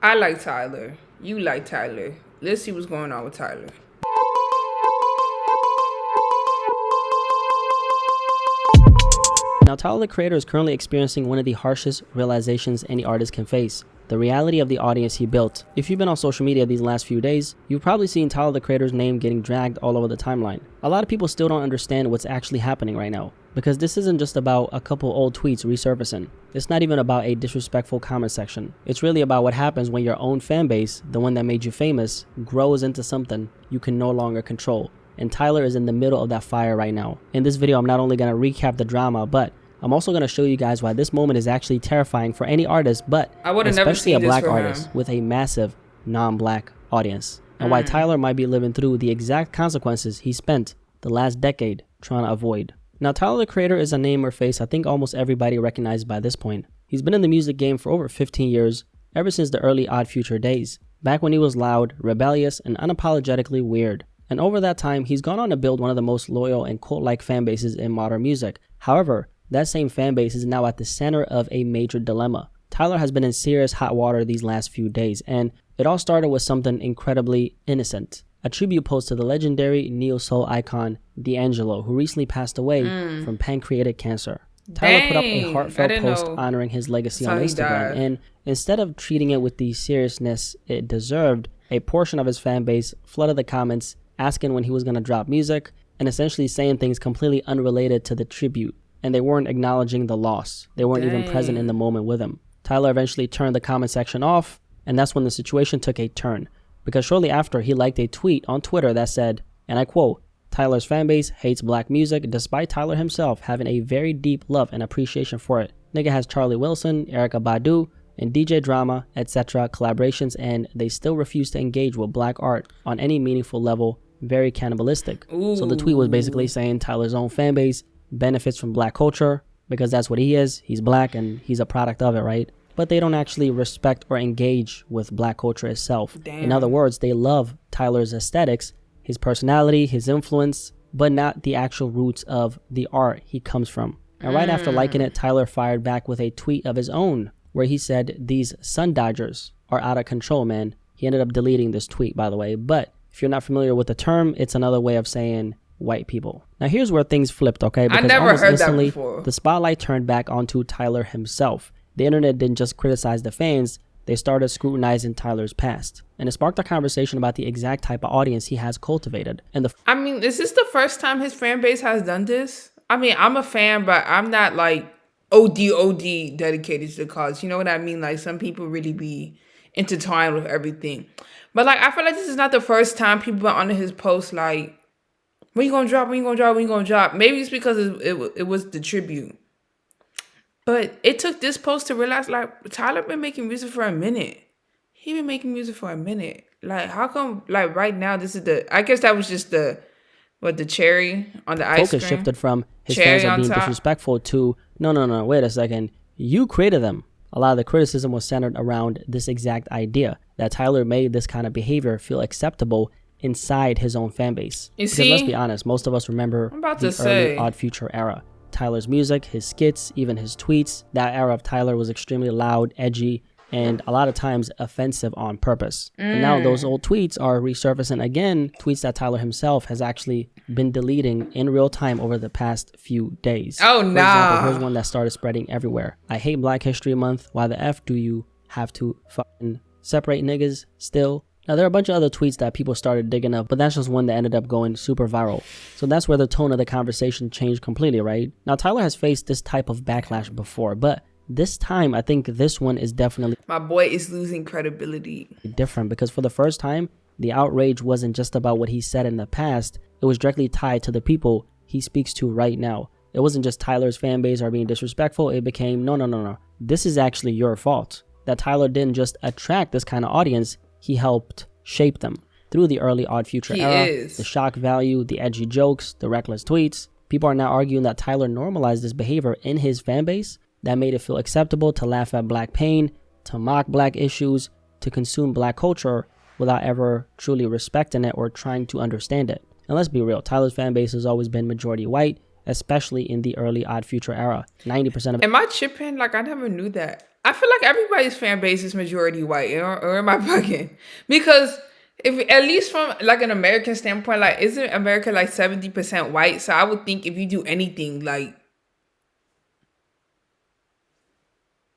I like Tyler. You like Tyler. Let's see what's going on with Tyler. Now, Tyler the Creator is currently experiencing one of the harshest realizations any artist can face. The reality of the audience he built. If you've been on social media these last few days, you've probably seen Tyler the Creator's name getting dragged all over the timeline. A lot of people still don't understand what's actually happening right now, because this isn't just about a couple old tweets resurfacing. It's not even about a disrespectful comment section. It's really about what happens when your own fan base, the one that made you famous, grows into something you can no longer control. And Tyler is in the middle of that fire right now. In this video, I'm not only going to recap the drama, but I'm also going to show you guys why this moment is actually terrifying for any artist, but especially a black artist with a massive non-black audience, and why Tyler might be living through the exact consequences he spent the last decade trying to avoid. Now, Tyler the Creator is a name or face I think almost everybody recognizes by this point. He's been in the music game for over 15 years, ever since the early Odd Future days, back when he was loud, rebellious, and unapologetically weird. And over that time, he's gone on to build one of the most loyal and cult-like fan bases in modern music. However, that same fan base is now at the center of a major dilemma. Tyler has been in serious hot water these last few days, and it all started with something incredibly innocent. A tribute post to the legendary neo-soul icon D'Angelo, who recently passed away from pancreatic cancer. Tyler put up a heartfelt post honoring his legacy on Instagram, and instead of treating it with the seriousness it deserved, a portion of his fan base flooded the comments asking when he was going to drop music, and essentially saying things completely unrelated to the tribute. And they weren't acknowledging the loss. They weren't even present in the moment with him. Tyler eventually turned the comment section off, and that's when the situation took a turn. Because shortly after, he liked a tweet on Twitter that said, and I quote, "Tyler's fanbase hates black music despite Tyler himself having a very deep love and appreciation for it. Nigga has Charlie Wilson, Erykah Badu, and DJ Drama, etc. collaborations, and they still refuse to engage with black art on any meaningful level. Very cannibalistic." So the tweet was basically saying Tyler's own fanbase benefits from black culture because that's what he is. He's black and he's a product of it, right? But they don't actually respect or engage with black culture itself. In other words, they love Tyler's aesthetics, his personality, his influence, but not the actual roots of the art he comes from. And right after liking it, Tyler fired back with a tweet of his own where he said, "These Sun Dodgers are out of control, man." He ended up deleting this tweet, by the way, but if you're not familiar with the term, it's another way of saying white people. Now here's where things flipped, okay? Because I never almost heard instantly, that before. The spotlight turned back onto Tyler himself. The internet didn't just criticize the fans, they started scrutinizing Tyler's past. And it sparked a conversation about the exact type of audience he has cultivated. And I mean, is this the first time his fan base has done this? I mean, I'm a fan, but I'm not like OD dedicated to the cause. You know what I mean? Like some people really be intertwined with everything. But like, I feel like this is not the first time people been on his post like, when you gonna drop? When you gonna drop? When you gonna drop? Maybe it's because it was the tribute. But it took this post to realize, like, Tyler been making music for a minute. He been making music for a minute. Like, how come, like, right now, this is I guess that was just the cherry on the ice cream? Focus shifted from his fans are being disrespectful to, no, wait a second. You created them. A lot of the criticism was centered around this exact idea, that Tyler made this kind of behavior feel acceptable inside his own fan base. Because let's be honest, most of us remember the early Odd Future era. Tyler's music, his skits, even his tweets. That era of Tyler was extremely loud, edgy, and a lot of times offensive on purpose. And now those old tweets are resurfacing again, tweets that Tyler himself has actually been deleting in real time over the past few days. Oh, no. For example, here's one that started spreading everywhere. "I hate Black History Month. Why the F do you have to fucking separate niggas still?" Now, there are a bunch of other tweets that people started digging up, but that's just one that ended up going super viral. So that's where the tone of the conversation changed completely, right? Now, Tyler has faced this type of backlash before, but this time, I think this one is definitely... My boy is losing credibility. ...different, because for the first time, the outrage wasn't just about what he said in the past. It was directly tied to the people he speaks to right now. It wasn't just Tyler's fan base are being disrespectful. It became, no. This is actually your fault. That Tyler didn't just attract this kind of audience, he helped shape them through the early Odd Future era. The shock value, the edgy jokes, the reckless tweets. People are now arguing that Tyler normalized this behavior in his fan base that made it feel acceptable to laugh at black pain, to mock black issues, to consume black culture without ever truly respecting it or trying to understand it. And let's be real, Tyler's fan base has always been majority white, especially in the early Odd Future era. 90% of it. Am I tripping? Like, I never knew that. I feel like everybody's fan base is majority white, or am I bugging? Because if at least from like an American standpoint, like isn't America like 70% white? So I would think if you do anything, like,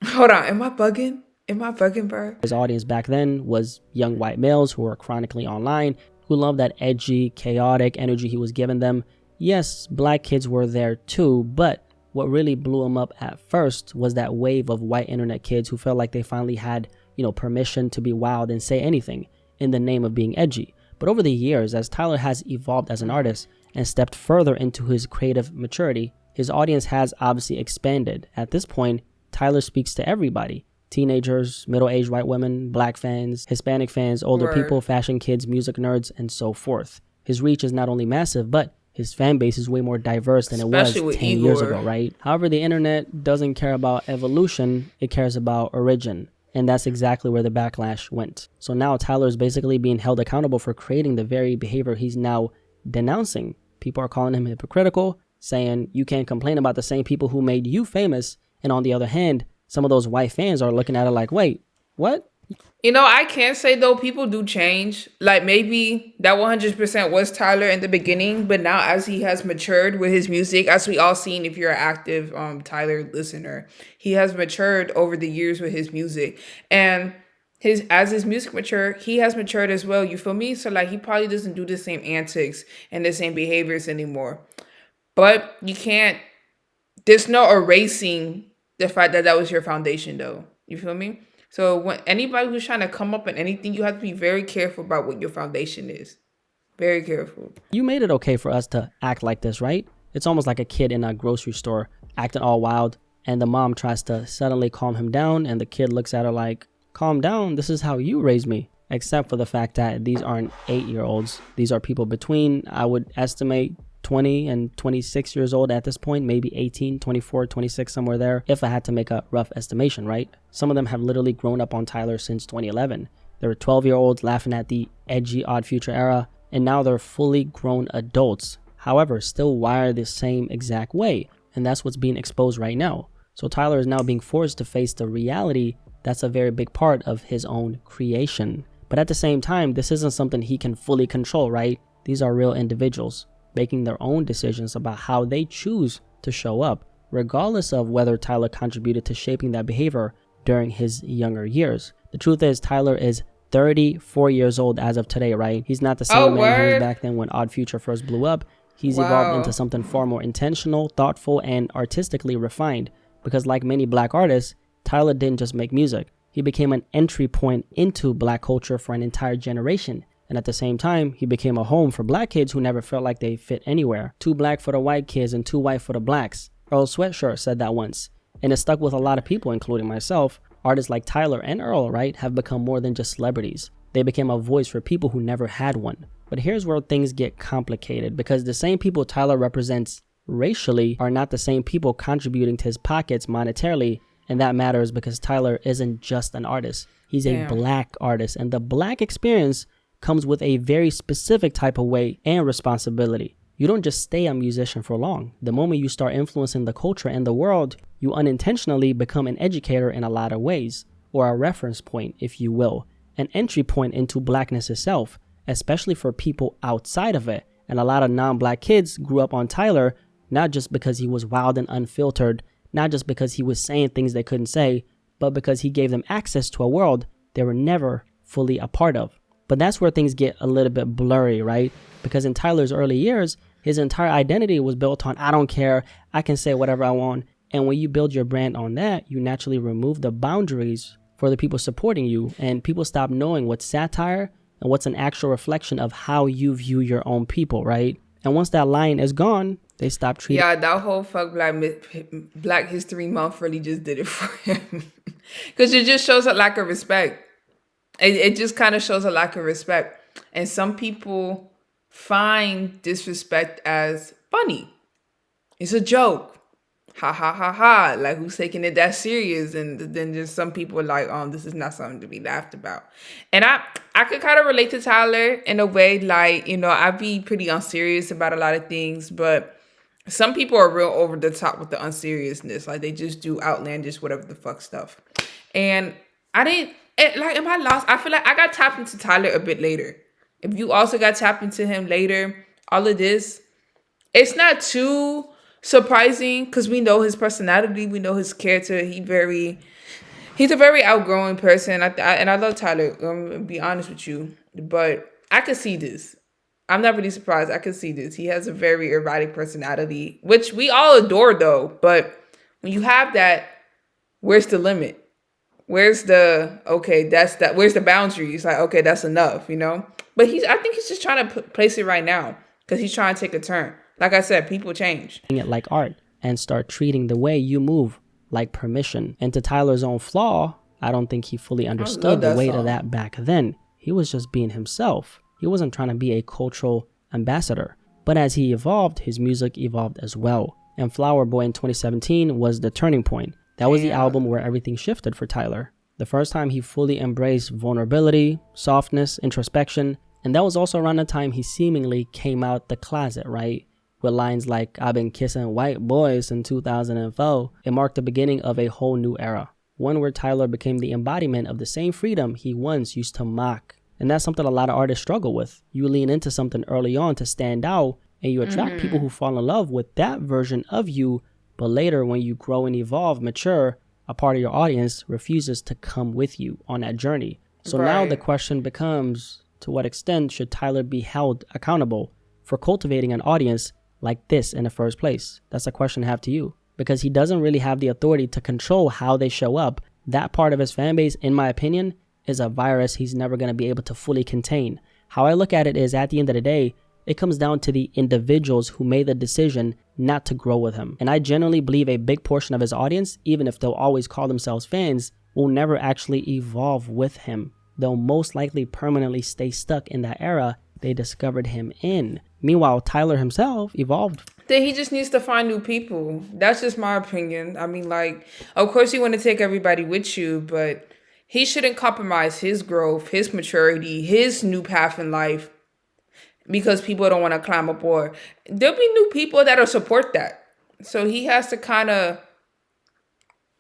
hold on, am I bugging? Am I bugging, bro? His audience back then was young white males who were chronically online, who loved that edgy, chaotic energy he was giving them. Yes, black kids were there too, but what really blew him up at first was that wave of white internet kids who felt like they finally had, permission to be wild and say anything in the name of being edgy. But over the years, as Tyler has evolved as an artist and stepped further into his creative maturity, his audience has obviously expanded. At this point, Tyler speaks to everybody. Teenagers, middle-aged white women, black fans, Hispanic fans, older Right. people, fashion kids, music nerds, and so forth. His reach is not only massive, but his fan base is way more diverse than Especially it with was 10 years Igor. ago, right? However, the internet doesn't care about evolution, it cares about origin. And that's exactly where the backlash went. So now Tyler is basically being held accountable for creating the very behavior he's now denouncing. People are calling him hypocritical, saying you can't complain about the same people who made you famous. And on the other hand, some of those white fans are looking at it like, wait, what? I can say though, people do change. Like maybe that 100% was Tyler in the beginning, but now as he has matured with his music, as we all seen, if you're an active Tyler listener, he has matured over the years with his music, and his music mature, he has matured as well. You feel me? So like he probably doesn't do the same antics and the same behaviors anymore. But you can't. There's no erasing the fact that that was your foundation, though. You feel me? So when anybody who's trying to come up in anything, you have to be very careful about what your foundation is. Very careful. You made it okay for us to act like this, right? It's almost like a kid in a grocery store acting all wild, and the mom tries to suddenly calm him down, and the kid looks at her like, calm down, this is how you raised me. Except for the fact that these aren't 8-year-olds. These are people between, I would estimate, 20 and 26 years old at this point, maybe 18, 24, 26, somewhere there, if I had to make a rough estimation, right? Some of them have literally grown up on Tyler since 2011. They were 12-year-olds laughing at the edgy Odd Future era, and now they're fully grown adults. However, still wired the same exact way, and that's what's being exposed right now. So Tyler is now being forced to face the reality that's a very big part of his own creation. But at the same time, this isn't something he can fully control, right? These are real individuals making their own decisions about how they choose to show up, regardless of whether Tyler contributed to shaping that behavior during his younger years. The truth is, Tyler is 34 years old as of today, right? He's not the same man he was back then when Odd Future first blew up. He's evolved into something far more intentional, thoughtful, and artistically refined. Because like many black artists, Tyler didn't just make music. He became an entry point into black culture for an entire generation. And at the same time, he became a home for black kids who never felt like they fit anywhere. Too black for the white kids and too white for the blacks. Earl Sweatshirt said that once. And it stuck with a lot of people, including myself. Artists like Tyler and Earl, right, have become more than just celebrities. They became a voice for people who never had one. But here's where things get complicated, because the same people Tyler represents racially are not the same people contributing to his pockets monetarily. And that matters because Tyler isn't just an artist. He's a black artist. And the black experience comes with a very specific type of weight and responsibility. You don't just stay a musician for long. The moment you start influencing the culture and the world, you unintentionally become an educator in a lot of ways, or a reference point, if you will, an entry point into blackness itself, especially for people outside of it. And a lot of non-black kids grew up on Tyler, not just because he was wild and unfiltered, not just because he was saying things they couldn't say, but because he gave them access to a world they were never fully a part of. But that's where things get a little bit blurry, right? Because in Tyler's early years, his entire identity was built on, I don't care, I can say whatever I want. And when you build your brand on that, you naturally remove the boundaries for the people supporting you. And people stop knowing what's satire and what's an actual reflection of how you view your own people, right? And once that line is gone, they stop treating... Yeah, that whole Black History Month really just did it for him. Because it just shows a lack of respect. It just kind of shows a lack of respect. And some people find disrespect as funny. It's a joke. Ha ha ha ha. Like, who's taking it that serious? And then just some people are like, this is not something to be laughed about. And I could kind of relate to Tyler in a way, like, I'd be pretty unserious about a lot of things, but some people are real over the top with the unseriousness. Like, they just do outlandish whatever the fuck stuff. And I didn't like, am I lost? I feel like I got tapped into Tyler a bit later. If you also got tapped into him later, all of this, it's not too surprising because we know his personality, we know his character. He's a very outgoing person. And I love Tyler. To be honest with you, but I could see this. I'm not really surprised. I could see this. He has a very erratic personality, which we all adore, though. But when you have that, where's the limit? Where's the okay? That's that. Where's the boundary? It's like okay, that's enough, you know. But I think he's just trying to place it right now because he's trying to take a turn. Like I said, people change. It like art and start treating the way you move like permission. And to Tyler's own flaw, I don't think he fully understood the weight of that back then. He was just being himself. He wasn't trying to be a cultural ambassador. But as he evolved, his music evolved as well. And Flower Boy in 2017 was the turning point. That was the album where everything shifted for Tyler. The first time he fully embraced vulnerability, softness, introspection. And that was also around the time he seemingly came out the closet, right? With lines like, I've been kissing white boys since 2004. It marked the beginning of a whole new era. One where Tyler became the embodiment of the same freedom he once used to mock. And that's something a lot of artists struggle with. You lean into something early on to stand out, and you attract people who fall in love with that version of you. But later, when you grow and evolve, mature, a part of your audience refuses to come with you on that journey. So now the question becomes, to what extent should Tyler be held accountable for cultivating an audience like this in the first place? That's a question I have to you, because he doesn't really have the authority to control how they show up. That part of his fan base, in my opinion, is a virus he's never going to be able to fully contain. How I look at it is, at the end of the day, it comes down to the individuals who made the decision not to grow with him. And I genuinely believe a big portion of his audience, even if they'll always call themselves fans, will never actually evolve with him. They'll most likely permanently stay stuck in that era they discovered him in. Meanwhile, Tyler himself evolved. Then he just needs to find new people. That's just my opinion. I mean, like, of course you want to take everybody with you, but he shouldn't compromise his growth, his maturity, his new path in life because people don't want to climb aboard. There'll be new people that'll support that. So he has to kind of,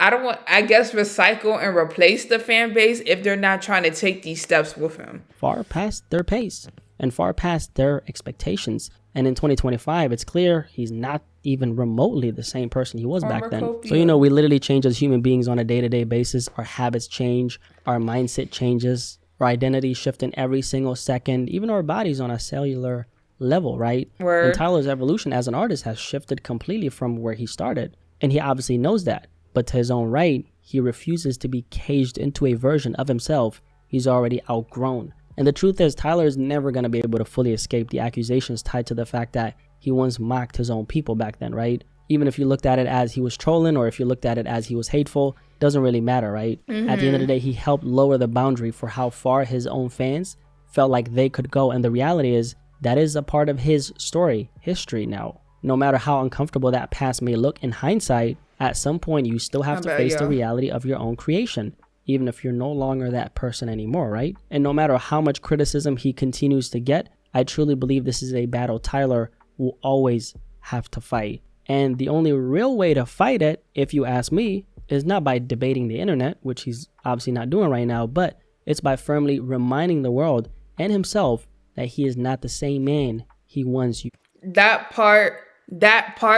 I guess, recycle and replace the fan base if they're not trying to take these steps with him. Far past their pace and far past their expectations. And in 2025, it's clear he's not even remotely the same person he was back then. So, you know, we literally change as human beings on a day-to-day basis. Our habits change, our mindset changes, our identity shifting every single second, even our bodies on a cellular level, right? And Tyler's evolution as an artist has shifted completely from where he started. And he obviously knows that. But to his own right, he refuses to be caged into a version of himself he's already outgrown. And the truth is, Tyler is never going to be able to fully escape the accusations tied to the fact that he once mocked his own people back then, right? Even if you looked at it as he was trolling or if you looked at it as he was hateful, doesn't really matter, right? At the end of the day, he helped lower the boundary for how far his own fans felt like they could go. And the reality is, that is a part of his story, history now. No matter how uncomfortable that past may look in hindsight, at some point you still have to face the reality of your own creation, even if you're no longer that person anymore, right? And no matter how much criticism he continues to get, I truly believe this is a battle Tyler will always have to fight. And the only real way to fight it, if you ask me, is not by debating the internet, which he's obviously not doing right now, but it's by firmly reminding the world and himself that he is not the same man he once used. That part,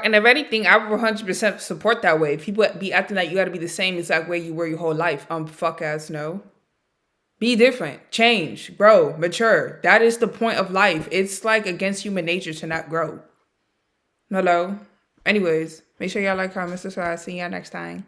and if anything, I would 100% support that way. People be acting like you got to be the same exact way you were your whole life. Fuck ass no. Be different, change, grow, mature. That is the point of life. It's like against human nature to not grow. Hello. Anyways, make sure y'all like, comment, subscribe. See y'all next time.